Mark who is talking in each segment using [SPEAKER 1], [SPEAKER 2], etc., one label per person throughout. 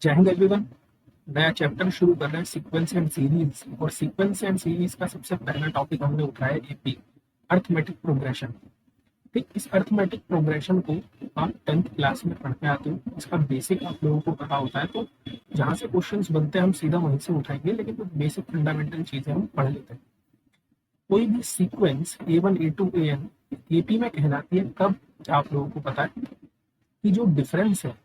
[SPEAKER 1] जय हिंद एवरीवन। नया चैप्टर शुरू कर रहे हैं सीक्वेंस एंड सीरीज। और सीक्वेंस एंड सीरीज का सबसे पहला टॉपिक हमने उठाया एपी, अर्थमेटिक प्रोग्रेशन। ठीक, इस अर्थमेटिक प्रोग्रेशन को आप 10th क्लास में पढ़ के आते हो, इसका बेसिक आप लोगों को पता होता है। तो जहां से क्वेश्चंस बनते हैं हम सीधा वहीं से उठाएंगे, लेकिन कुछ बेसिक फंडामेंटल चीजें हम पढ़ लेते हैं। कोई भी sequence A1 A2 AN AP में कहलाती है कब, आप लोगों को पता है कि जो डिफरेंस है,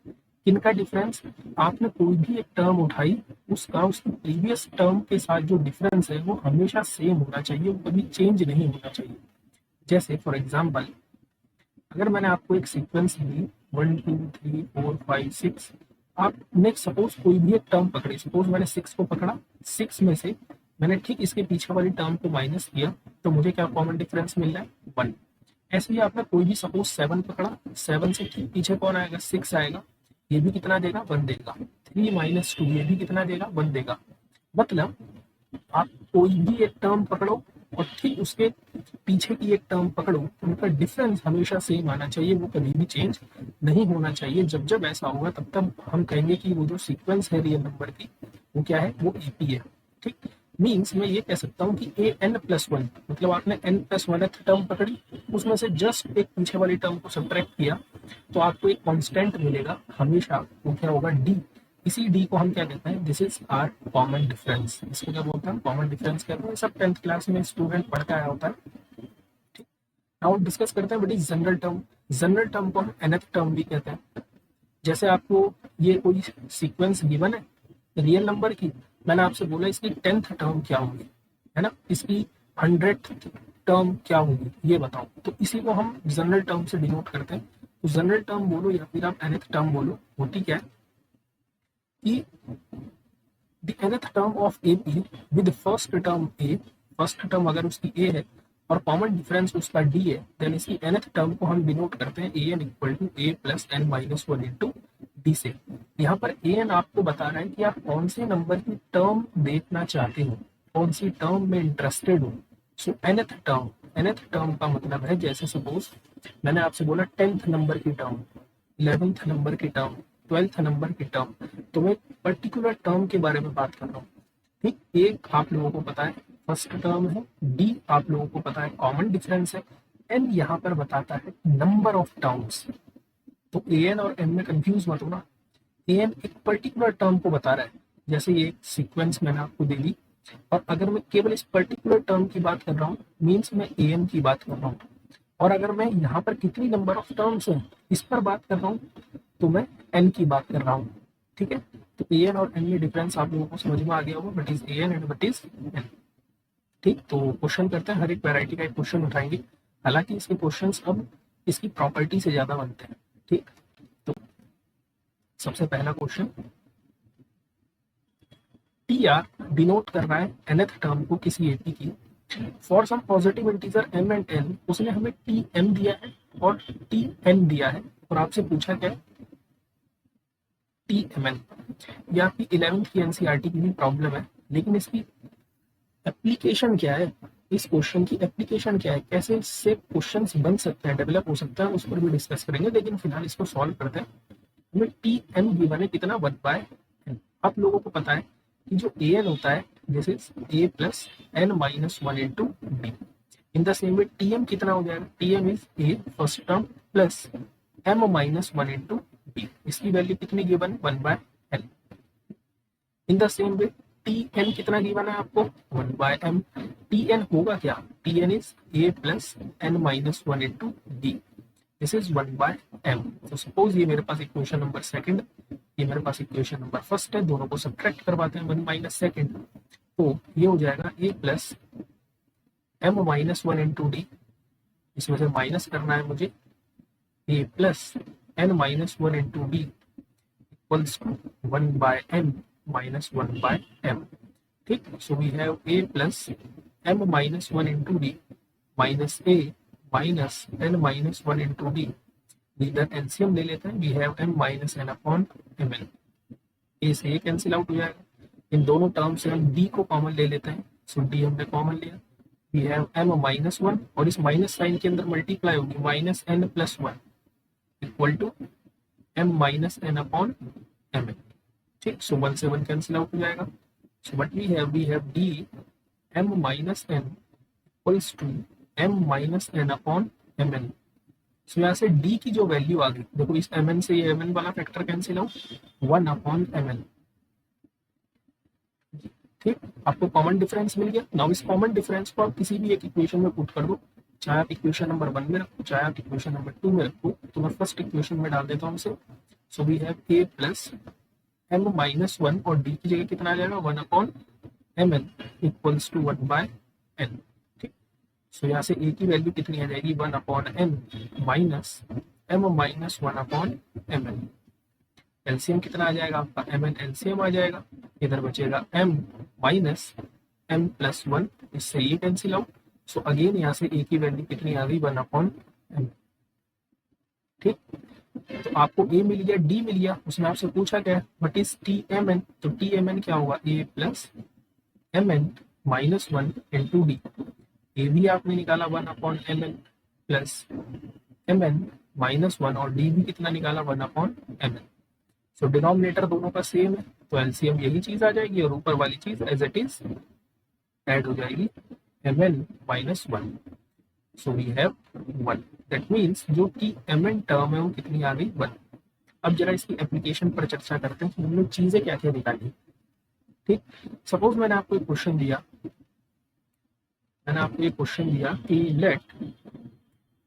[SPEAKER 1] किनका डिफरेंस, आपने कोई भी एक टर्म उठाई, उसका उसकी प्रीवियस टर्म के साथ जो डिफरेंस है वो हमेशा सेम होना चाहिए, वो कभी चेंज नहीं होना चाहिए। जैसे फॉर एग्जांपल, अगर मैंने आपको एक सीक्वेंस दी 1 2 3 4 5 6, आपने सपोज कोई भी एक टर्म पकड़ी, सपोज मैंने 6 को पकड़ा, 6 में से मैंने ठीक इसके पीछे वाली टर्म को माइनस किया, तो मुझे क्या कॉमन डिफरेंस मिल रहा है, 1। ऐसे ही आपने कोई भी सपोज 7 पकड़ा, 7 से ठीक पीछे कौन आएगा, 6 आएगा, ये भी कितना देगा, 1 देगा। 3 - 2 ये भी कितना देगा, 1 देगा। मतलब आप कोई भी एक टर्म पकड़ो और ठीक उसके पीछे की एक टर्म पकड़ो, उनका डिफरेंस हमेशा सेम आना चाहिए, वो कभी भी चेंज नहीं होना चाहिए। जब जब ऐसा होगा तब तब हम कहेंगे कि वो जो सीक्वेंस है रियल नंबर की, वो क्या है, वो एपी है। ठीक, मीन्स मैं ये कह सकता हूँ कि an+1, मतलब आपने n+1 टर्म पकड़ी, उसमें से जस्ट एक पीछे वाली टर्म को सब्ट्रैक्ट किया, तो आपको एक कांस्टेंट मिलेगा हमेशा, वो क्या होगा, डी। इसी डी को हम क्या कहते हैं, this is our common difference. इसको क्या बोलते हैं, कॉमन डिफरेंस कहते हैं। सब 10th क्लास में स्टूडेंट पढ़ के आया होता है। ठीक, नाउ डिस्कस करते हैं what is general term. General term को हम nth टर्म भी कहते हैं। जैसे आपको ये कोई सीक्वेंस गिवन है रियल नंबर की, मैंने आपसे बोला इसकी 10th टर्म क्या होगी, है ना, इसकी 100th टर्म क्या होगी, ये बताओ। तो इसी को हम जनरल टर्म से डिनोट करते हैं। तो जनरल टर्म बोलो या फिर आप nth टर्म बोलो, होती क्या है कि the nth term of AP with first term A, first term अगर उसकी A है और कॉमन डिफरेंस उसका D है, देन इसकी nth टर्म को हम डिनोट करते हैं AN equal to A plus n minus 1 into D से। यहाँ पर AN आपको बता रहा है कि आप कौन से नंबर की टर्म देखना चाहते हो, कौन सी टर्म में इंटरेस्टेड हो। सो nth टर्म का मतलब है, जैसे सपोज मैंने आपसे बोला 10th नंबर की टर्म, 11th नंबर की टर्म, 12th नंबर की टर्म, तो मैं पर्टिकुलर टर्म के बारे में बात कर रहा हूँ। ठीक, एक आप लोगों को पता है फर्स्ट टर्म है, डी आप लोगों को पता है कॉमन डिफरेंस है, एन यहाँ पर बताता है नंबर ऑफ टर्म्स। तो ए एन और एन में कंफ्यूज मत होना। ए एन एक पर्टिकुलर टर्म को बता रहा है, जैसे ये सीक्वेंस मैंने आपको दे दी, और अगर मैं केवल इस पर्टिकुलर टर्म की बात कर रहा हूँ, मीन्स मैं ए एन की बात कर रहा हूँ। और अगर मैं यहाँ पर कितनी नंबर ऑफ टर्म्स हैं इस पर बात कर रहा हूँ, तो मैं एन की बात कर रहा हूँ। ठीक है, तो ए एन और एन में डिफरेंस आप लोगों को समझ में आ गया होगा, what is a n and what is n. ठीक, तो क्वेश्चन करते हैं, हर एक वैरायटी का एक क्वेश्चन उठाएंगे। हालांकि इसके क्वेश्चंस अब इसकी प्रॉपर्टी से ज्यादा बनते हैं। ठीक, तो सबसे पहला क्वेश्चन, टी आर डिनोट कर रहा है nth टर्म को किसी एपी की। For some positive integer m and n, उसने हमें टी एम दिया है और टी एन दिया है, और आपसे पूछा क्या है, टी एम एन। ये आपकी 11th की एनसीईआरटी की भी प्रॉब्लम है, लेकिन इसकी एप्लीकेशन क्या है, इस क्वेश्चन की एप्लीकेशन क्या है, कैसे इससे क्वेश्चंस बन सकते हैं, डेवलप हो सकता है, उस पर भी डिस्कस करेंगे। लेकिन फिलहाल इसको सॉल्व करते हैं। हमें टी एम गिवन है कितना, 1/n। आप लोगों को पता है कि जो ए एन होता है, this is a plus n minus 1 into d. In the same way t m कितना हो जाएगा, t m is a first term plus m minus 1 into d. इसकी वैल्यू कितनी गिवन है, 1/n। In the same way t n कितना given है आपको, 1/m। T n होगा क्या, t n is a plus n minus 1 into d, this is 1/m। तो suppose ये मेरे पास इक्वेशन नंबर सेकंड, ये मेरे पास इक्वेशन नंबर फर्स्ट है, दोनों को सब्ट्रैक्ट करवाते हैं, 1 माइनस सेकंड, तो ये हो जाएगा a plus m minus 1 into d, इसमें से माइनस करना है मुझे, a plus n minus 1 into d equals to 1/m minus 1/m. ठीक, so we have a plus m minus 1 into d minus a minus n minus 1 into d. इधर LCM ले लेते हैं, we have m minus n upon mn. a से a cancel out हो जाएगा, इन दोनों term से हम d को कॉमन ले लेते हैं, सो d हमने कॉमन लिया, we have m minus 1 और इस माइनस साइन के अंदर मल्टीप्लाई होगी, minus n plus 1 equal to m minus n upon mn. ठीक, सो 1 से 1 कैंसिल आउट हो जाएगा। So what we have d m minus n equals to m minus n upon mn। So यहाँ से d की जो वैल्यू आ गई, देखो इस mn से ये mn वाला factor cancel out, 1 upon mn। ठीक, आपको कॉमन डिफरेंस मिल गया। नाउ इस कॉमन डिफरेंस को आप किसी भी एक इक्वेशन में पुट कर दो, चाहे आप इक्वेशन नंबर 1 में रखो, चाहे आप इक्वेशन नंबर 2 में रखो। तो मैं फर्स्ट इक्वेशन में डाल देता हूँ इसे। So we have a plus m minus 1 और d की जगह कितना आ जाएगा, 1 upon mn equals to 1 by n। ठीक, सो यहाँ से a की वैल्यू कितनी आ जाएगी, 1 upon n minus m minus 1 upon mn। LCM कितना आ जाएगा आपका, mn एलसीएम आ जाएगा। इधर बचेगा m माइनस m प्लस 1, इससे ये कैंसिल आउट। सो अगेन यहाँ से a की वैल्यू कितनी आ गई, 1 अपॉन m। ठीक, तो आपको a मिल गया, d मिल गया। उसने आपसे पूछा क्या, व्हाट इज tmn, तो tmn क्या होगा, a plus mn minus 1 into d. A भी आपने निकाला 1 upon mn plus mn minus 1 और डी भी कितना निकाला, 1 अपॉन mn। सो डिनोमिनेटर दोनों का सेम है, तो एलसीएम यही चीज आ जाएगी और ऊपर वाली चीज एज इट इज ऐड हो जाएगी, mn minus 1। So we have 1। That means जो कि mn टर्म है वो कितनी आ गई, 1। अब जरा इसकी एप्लीकेशन पर चर्चा करते हैं कि हम लोग चीजें क्या क्या निकाली। ठीक, सपोज मैंने आपको एक क्वेश्चन दिया, कि लेट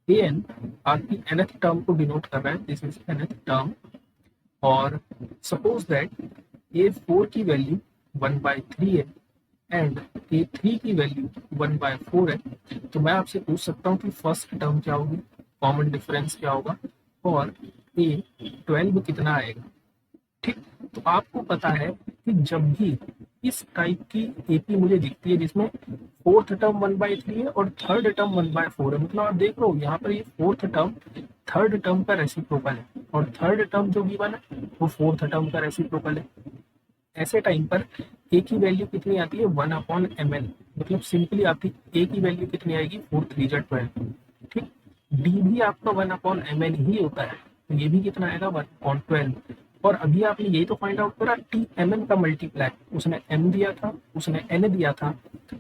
[SPEAKER 1] an आपकी nth टर्म को डिनोट कर रहा है, दिस इज nth टर्म, और सपोज दैट a4 की वैल्यू 1/3 है एंड a3 की वैल्यू 1/4 है। तो मैं आपसे पूछ सकता हूँ कि फर्स्ट टर्म क्या होगी, कॉमन डिफरेंस क्या होगा, और a12 कितना आएगा। ठीक, तो आपको पता है कि जब भी इस टाइप की एपी मुझे दिखती है जिसमें फोर्थ टर्म 1/3 है और थर्ड टर्म 1/4 है, मतलब आप देख रहे हो यहाँ पर ये फोर्थ टर्म थर्ड टर्म का रेसिप्रोकल है और थर्ड टर्म जो गिवन है वो फोर्थ टर्म का रेसिप्रोकल है। ऐसे टाइम पर ए की वैल्यू कितनी आती है, 1 अपॉन mn, मतलब सिंपली आपकी ए की वैल्यू कितनी आएगी, 4 3 12। ठीक, डी भी आपका 1 अपॉन mn ही होता है, तो ये भी कितना आएगा, 1 अपॉन 12। और अभी आपने यही तो फाइंड आउट करा, टी एम एन का मल्टीप्लाई, उसने एम दिया था, उसने एन दिया था,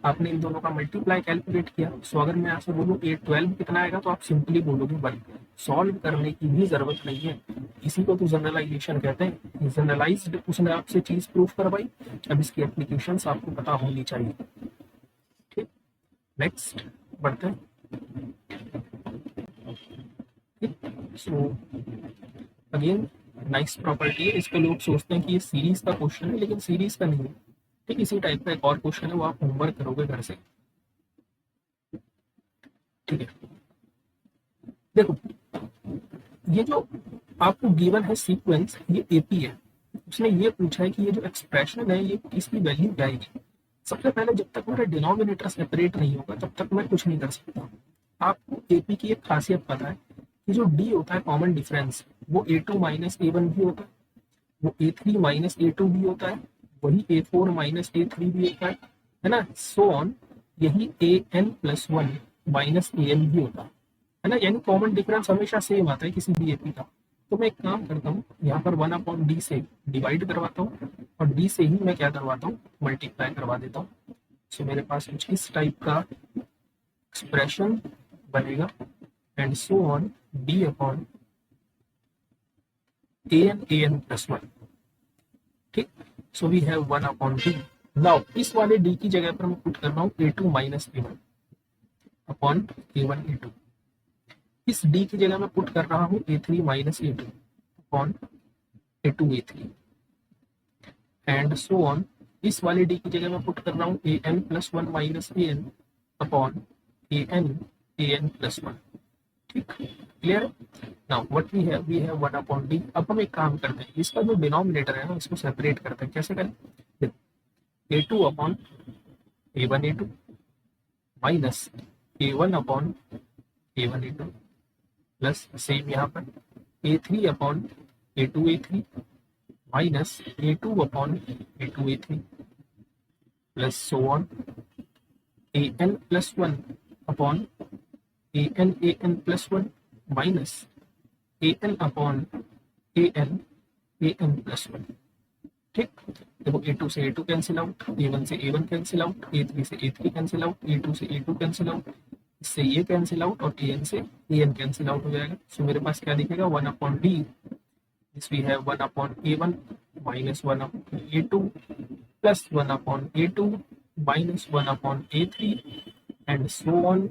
[SPEAKER 1] आपने इन दोनों का मल्टीप्लाई कैलकुलेट किया। सो अगर मैं आपसे बोलूँ A12 कितना आएगा, तो आप सिंपली बोलोगे 1। सॉल्व करने की भी जरूरत नहीं है, इसी को तो जनरलाइजेशन कहते हैं। जनरलाइज्ड उसने आपसे चीज प्रूफ करवाई, अब इसकी एप्लीकेशन आपको पता होनी चाहिए। ठीक, नेक्स्ट बढ़ते हैं। सो अगेन नाइस प्रॉपर्टी है, इस पे लोग सोचते हैं कि ये सीरीज का क्वेश्चन है, लेकिन सीरीज का नहीं है। ठीक, इसी टाइप का एक और क्वेश्चन है, वो आप होमवर्क करोगे घर से। ठीक है, देखो ये जो आपको गिवन है सीक्वेंस, ये एपी है। उसने ये पूछा है कि ये जो एक्सप्रेशन है ये किसकी वैल्यू क्या आएगी। सबसे पहले जब तक मेरा डिनोमिनेटर सेपरेट नहीं होगा तब तक मैं कुछ नहीं कर सकता। आपको एपी की एक खासियत पता है कि जो डी होता है कॉमन डिफरेंस, वो A2 माइनस A1 भी होता है, वो A3 माइनस A2 भी होता है, वही A4 माइनस A3 भी होता है ना, सो ऑन। यही AN प्लस 1 माइनस AN भी होता है ना, यानी कॉमन डिफरेंस हमेशा सेम आता है किसी भी एपी का। तो मैं एक काम करता हूँ, यहाँ पर 1 अपॉन डी से डिवाइड करवाता हूँ और डी से ही मैं क्या करवाता हूँ, मल्टीप्लाई करवा देता हूँ। सो मेरे पास कुछ इस टाइप का एक्सप्रेशन बनेगा, and so on d upon an plus 1। ठीक, so we have 1 upon d. Now इस वाले डी की जगह पर मैं पुट कर रहा हूँ A2 minus A1 upon A1 A2। इस डी की जगह मैं पुट कर रहा हूँ A3 minus A2 upon A2 A3, and so on. इस वाले डी की जगह मैं पुट कर रहा हूँ AN plus 1 minus AN upon AN plus 1। ठीक, क्लियर है। Now what we have 1 upon d. अब हम एक काम करते हैं, इसका जो डिनोमिनेटर है ना इसको सेपरेट करते हैं। कैसे करें, A2 upon A1 A2 minus A1 upon A1 A2 plus same यहाँ पर A3 upon A2 A3 minus A2 upon A2 A3 plus so on AN plus 1 upon AN plus 1 minus AN upon AN plus 1। ठीक, देखो A2 से A2 cancel out, A1 से A1 cancel out, A3 से A3 cancel out, A2 से A2 cancel out, इससे ये cancel out और AN से AN कैंसिल आउट हो जाएगा। सो मेरे पास क्या दिखेगा, 1/D, this we have 1/A1 minus 1/A2 plus 1/A2 minus 1/A3 and so on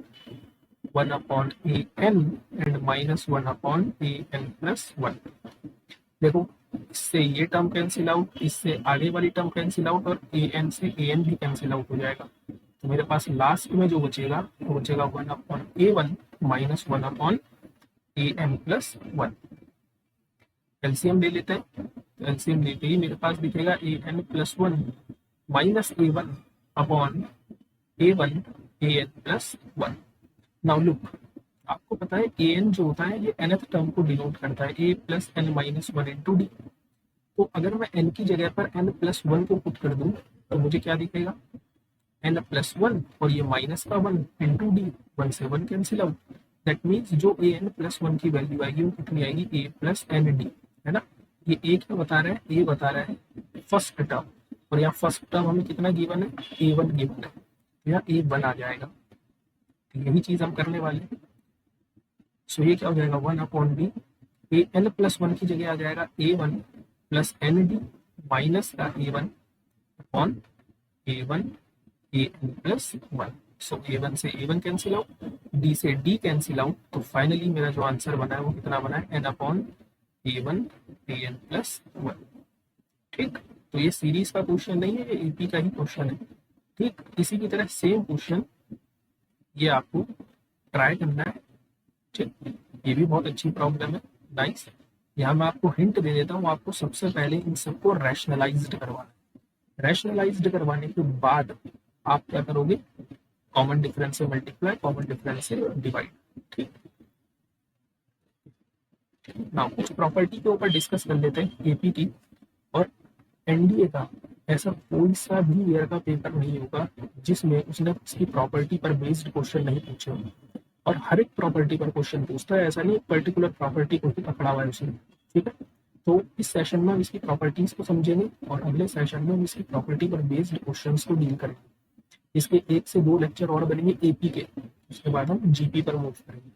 [SPEAKER 1] 1/AN and minus 1/AN plus 1। देखो इससे ये टर्म कैंसिल आउट, इससे आगे वाली टर्म कैंसिल आउट और AN से AN भी कैंसिल आउट हो जाएगा। तो मेरे पास लास्ट में जो बचेगा वो बचेगा 1/A1 minus 1/AN plus 1। LCM ले लेते हैं, तो एलसीएम लेते ही मेरे पास दिखेगा AN plus 1 minus A1 upon A1 AN plus 1। Now look, आपको पता है AN जो होता है ये nth टर्म को डिनोट करता है, A plus N minus 1 into D. तो अगर मैं n की जगह पर n प्लस 1 को पुट कर दूं तो मुझे क्या दिखेगा, n प्लस 1 और ये माइनस का 1 इंटू डी, 1 से 1 कैंसिल आउट। दैट मीन्स जो AN प्लस 1 की वैल्यू आएगी वो कितनी आएगी, A प्लस एन डी, है ना। ये A क्या बता रहा है, A बता रहा है फर्स्ट टर्म, और यहाँ फर्स्ट टर्म हमें कितना गिवन है, A1 गिवन है, तो यहाँ A1 आ जाएगा। तो यही चीज हम करने वाले हैं। सो ये क्या हो जाएगा, 1/B, AN प्लस 1 की जगह आ जाएगा A1 plus N D minus का A1 upon A1 AN plus 1। So A1 से A1 कैंसिल आउट, D से D कैंसिल आउट, तो फाइनली मेरा जो आंसर बना है वो कितना बना है, N/A1 AN प्लस 1। ठीक, तो ये सीरीज का क्वेश्चन नहीं है, ये AP का ही क्वेश्चन है। ठीक, इसी की तरह सेम क्वेश्चन ये आपको ट्राई करना है। ठीक, ये भी बहुत अच्छी प्रॉब्लम है, नाइस। यहाँ मैं आपको हिंट दे देता हूँ, आपको सबसे पहले इन सबको रैशनलाइज्ड करवाना है। रैशनलाइज्ड करवाने के बाद आप क्या करोगे, कॉमन डिफरेंस से मल्टीप्लाई, कॉमन डिफरेंस से डिवाइड। ठीक, ना कुछ प्रॉपर्टी के ऊपर डिस्कस कर लेते हैं एपी की और एनडीए का। ऐसा कोई सा भी ईयर का पेपर नहीं होगा जिसमें उसने उसकी प्रॉपर्टी पर बेस्ड क्वेश्चन नहीं पूछे होंगे, और हर एक प्रॉपर्टी पर क्वेश्चन पूछता है, ऐसा नहीं पर्टिकुलर प्रॉपर्टी को ही पकड़ा हुआ है उसने। ठीक है, तो इस सेशन में हम इसकी प्रॉपर्टीज को समझेंगे और अगले सेशन में हम इसकी प्रॉपर्टी पर बेस्ड क्वेश्चंस को डील करेंगे। इसके 1 से 2 लेक्चर और बनेंगे एपी के, उसके बाद हम जीपी पर मूव करेंगे।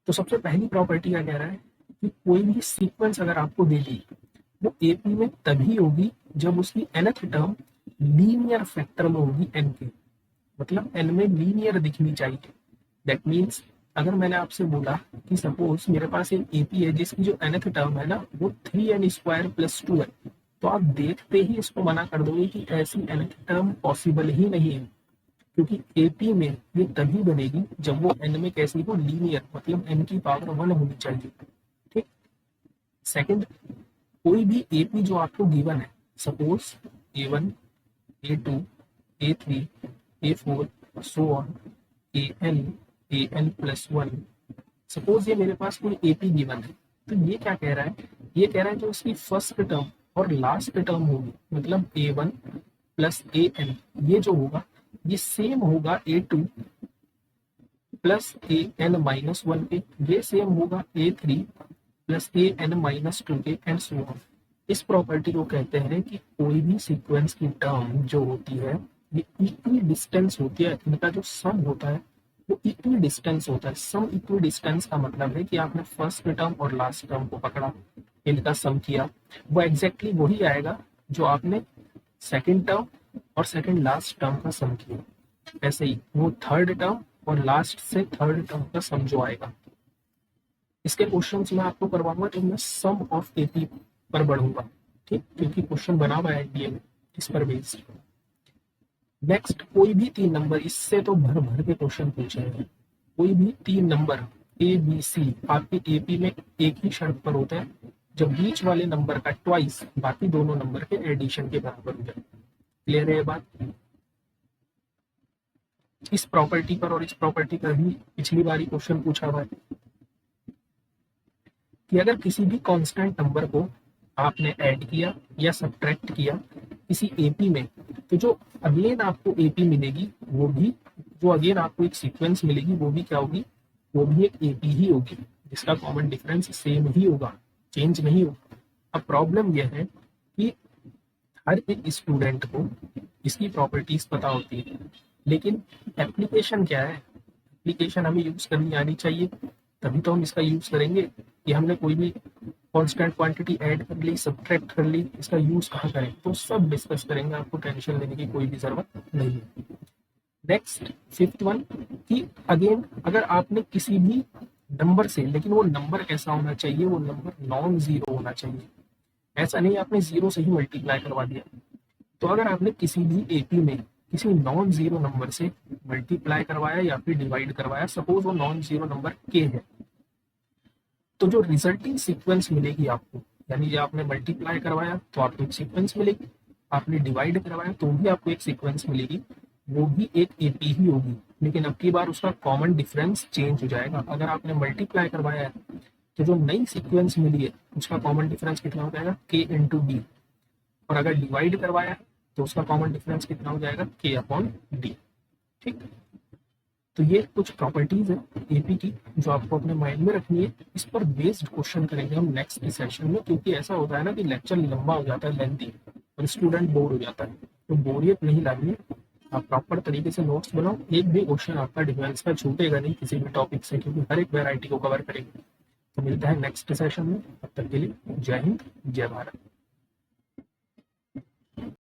[SPEAKER 1] तो सबसे पहली प्रॉपर्टी क्या कह रहा है कि कोई भी सीक्वेंस अगर आपको दे दी वो एपी में तभी होगी जब उसकी nth टर्म लीनियर फैक्टर में होगी n के, मतलब n में लीनियर दिखनी चाहिए। दैट मीन्स अगर मैंने आपसे बोला कि सपोज मेरे पास एक एपी है जिसकी जो nth टर्म है ना वो 3n² प्लस 2 है, तो आप देखते ही इसको मना कर दोगे कि ऐसी nth टर्म पॉसिबल ही नहीं है, क्योंकि एपी में ये तभी बनेगी जब वो n में कैसी हो, लीनियर, मतलब n की पावर 1 होनी चाहिए। ठीक, सेकंड, कोई भी एपी जो आपको गिवन है, suppose A1 A2 A3 A4 so on AN plus 1, suppose ये मेरे पास कोई एपी गिवन है, तो ये क्या कह रहा है, ये कह रहा है जो इसकी फर्स्ट टर्म और लास्ट टर्म होगी, मतलब A1 प्लस AN, ये जो होगा ये सेम होगा A2 प्लस AN माइनस 1 के, ये सेम होगा A3 प्लस AN माइनस 2 के, एंड सो ऑन। इस प्रॉपर्टी को कहते हैं कि कोई भी सीक्वेंस की टर्म जो होती है ये इक्वी डिस्टेंस होती है, इनका जो सम होता है वो इक्वी डिस्टेंस होता है। सम इक्वी डिस्टेंस का मतलब है कि आपने फर्स्ट टर्म और लास्ट टर्म को पकड़ा, इनका सम किया, वो एग्जैक्टली वही आएगा जो आपने सेकेंड टर्म और सेकेंड लास्ट टर्म का सम किया। ऐसे ही वो थर्ड टर्म और लास्ट से थर्ड टर्म का सम जो आएगा। इसके क्वेश्चंस मैं आपको करवाऊंगा तो मैं सम ऑफ एपी पर बढ़ूंगा, ठीक, क्योंकि क्वेश्चन बना हुआ है एनडीए में इस पर बेस्ड। नेक्स्ट, कोई भी 3 नंबर, इससे तो भर भर के क्वेश्चन पूछे हैं, कोई भी 3 नंबर ABC आपके एपी में एक ही शर्त पर होता है, जब बीच वाले नंबर का ट्वाइस बाकी दोनों नंबर के एडिशन के बराबर हो जाए। क्लियर है ये बात? इस प्रॉपर्टी पर और इस प्रॉपर्टी पर भी पिछली बारी क्वेश्चन पूछा हुआ है कि अगर किसी भी कांस्टेंट नंबर को आपने ऐड किया या सब्ट्रैक्ट किया किसी एपी में, तो जो अगेन आपको एपी मिलेगी वो भी, जो अगेन आपको एक सीक्वेंस मिलेगी वो भी क्या होगी, वो भी एक एपी ही होगी, जिसका कॉमन डिफरेंस सेम ही होगा, चेंज नहीं होगा। अब प्रॉब्लम यह है कि हर एक स्टूडेंट को इसकी प्रॉपर्टीज पता होती है, लेकिन एप्लीकेशन क्या है, एप्लीकेशन हमें यूज करनी आनी चाहिए, तभी तो हम इसका यूज करेंगे। कि हमने कोई भी कांस्टेंट क्वांटिटी ऐड कर ली, सब्ट्रैक्ट कर ली, इसका यूज कहाँ करें, तो सब डिस्कस करेंगे, आपको टेंशन लेने की कोई भी जरूरत नहीं है। नेक्स्ट फिफ्थ वन, कि अगेन अगर आपने किसी भी नंबर से, लेकिन वो नंबर कैसा होना चाहिए, वो नंबर नॉन जीरो होना चाहिए। ऐसा नहीं आपने जीरो से ही मल्टीप्लाई करवा दिया। तो अगर आपने किसी भी एपी में किसी नॉन जीरो नंबर से मल्टीप्लाई करवाया या फिर डिवाइड करवाया, सपोज वो नॉन जीरो नंबर के है, तो जो रिजल्टिंग सीक्वेंस मिलेगी आपको, यानी जो आपने मल्टीप्लाई करवाया तो आपको एक सीक्वेंस मिलेगी, आपने डिवाइड करवाया तो भी आपको एक सीक्वेंस मिलेगी, वो भी एक एपी ही होगी, लेकिन अब की बार उसका कॉमन डिफरेंस चेंज हो जाएगा। अगर आपने मल्टीप्लाई करवाया है तो जो नई सीक्वेंस मिली है उसका कॉमन डिफरेंस कितना हो जाएगा, के इंटू डी, और अगर डिवाइड करवाया है तो उसका कॉमन डिफरेंस कितना हो जाएगा, के अपॉन डी। ठीक, तो ये कुछ प्रॉपर्टीज है एपी की जो आपको अपने माइंड में रखनी है। इस पर बेस्ड क्वेश्चन करेंगे हम नेक्स्ट सेशन में, क्योंकि ऐसा होता है ना कि लेक्चर लंबा हो जाता है, लेंथी, और स्टूडेंट बोर हो जाता है, तो बोरियत नहीं लानी है। आप प्रॉपर तरीके से नोट्स बनाओ, एक भी क्वेश्चन आपका डिफेंस का छूटेगा नहीं किसी भी टॉपिक से, क्योंकि हर एक वेराइटी को कवर करेंगे। तो मिलता है नेक्स्ट सेशन में, तब तक के लिए जय हिंद जय भारत।